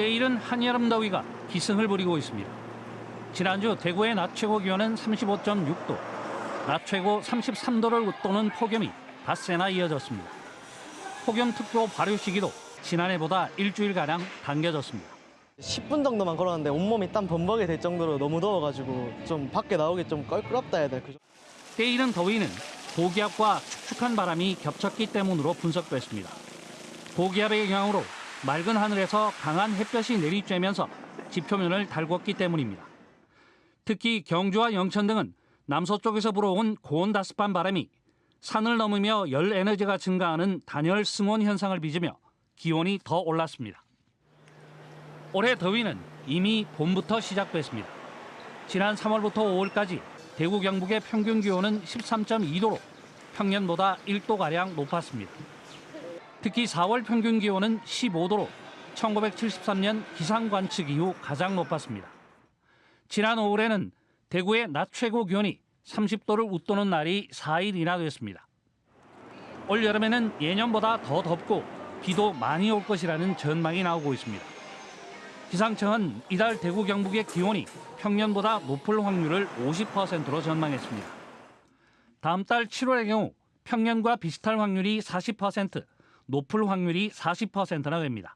때이른 한여름 더위가 기승을 부리고 있습니다. 지난주 대구의 낮 최고 기온은 35.6도, 낮 최고 33도를 웃도는 폭염이 닷새나 이어졌습니다. 폭염특보 발효 시기도 지난해보다 일주일가량 당겨졌습니다. 10분 정도만 걸었는데 온몸이 땀 범벅이 될 정도로 너무 더워가지고 좀 밖에 나오기 좀 껄끄럽다 해야 돼. 때이른 더위는 고기압과 축축한 바람이 겹쳤기 때문으로 분석됐습니다. 고기압의 영향으로 맑은 하늘에서 강한 햇볕이 내리쬐면서 지표면을 달궜기 때문입니다. 특히 경주와 영천 등은 남서쪽에서 불어온 고온다습한 바람이 산을 넘으며 열 에너지가 증가하는 단열 승온 현상을 빚으며 기온이 더 올랐습니다. 올해 더위는 이미 봄부터 시작됐습니다. 지난 3월부터 5월까지 대구 경북의 평균 기온은 13.2도로 평년보다 1도가량 높았습니다. 특히 4월 평균 기온은 15도로 1973년 기상관측 이후 가장 높았습니다. 지난 5월에는 대구의 낮 최고 기온이 30도를 웃도는 날이 4일이나 됐습니다. 올 여름에는 예년보다 더 덥고 비도 많이 올 것이라는 전망이 나오고 있습니다. 기상청은 이달 대구 경북의 기온이 평년보다 높을 확률을 50%로 전망했습니다. 다음 달 7월의 경우 평년과 비슷할 확률이 40%, 높을 확률이 40%나 됩니다.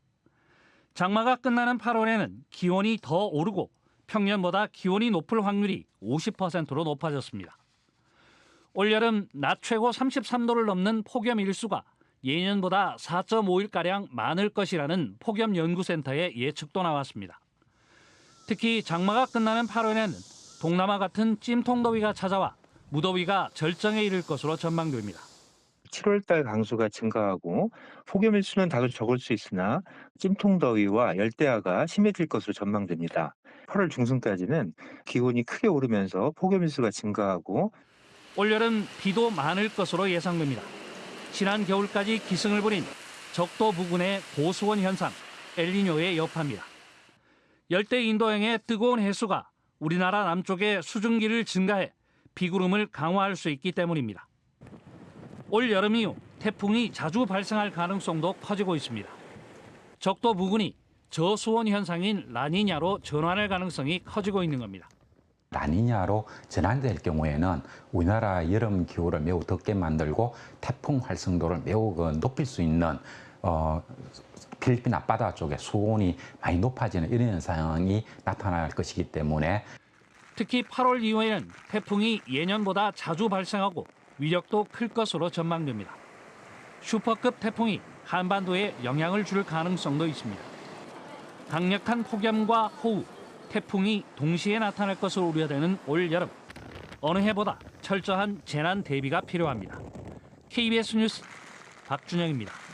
장마가 끝나는 8월에는 기온이 더 오르고 평년보다 기온이 높을 확률이 50%로 높아졌습니다. 올여름 낮 최고 33도를 넘는 폭염 일수가 예년보다 4.5일가량 많을 것이라는 폭염연구센터의 예측도 나왔습니다. 특히 장마가 끝나는 8월에는 동남아 같은 찜통더위가 찾아와 무더위가 절정에 이를 것으로 전망됩니다. 7월달 강수가 증가하고 폭염 일수는 다소 적을 수 있으나 찜통더위와 열대야가 심해질 것으로 전망됩니다. 8월 중순까지는 기온이 크게 오르면서 폭염 일수가 증가하고 올여름 비도 많을 것으로 예상됩니다. 지난 겨울까지 기승을 부린 적도 부근의 고수온 현상, 엘니뇨의 여파입니다. 열대 인도양의 뜨거운 해수가 우리나라 남쪽의 수증기를 증가해 비구름을 강화할 수 있기 때문입니다. 올 여름 이후 태풍이 자주 발생할 가능성도 커지고 있습니다. 적도 부근이 저수온 현상인 라니냐로 전환할 가능성이 커지고 있는 겁니다. 라니냐로 전환될 경우에는 우리나라 여름 기후를 매우 덥게 만들고 태풍 활성도를 매우 높일 수 있는 필리핀 앞바다 쪽에 수온이 많이 높아지는 이런 현상이 나타날 것이기 때문에 특히 8월 이후에는 태풍이 예년보다 자주 발생하고 위력도 클 것으로 전망됩니다. 슈퍼급 태풍이 한반도에 영향을 줄 가능성도 있습니다. 강력한 폭염과 호우, 태풍이 동시에 나타날 것으로 우려되는 올 여름. 어느 해보다 철저한 재난 대비가 필요합니다. KBS 뉴스 박준영입니다.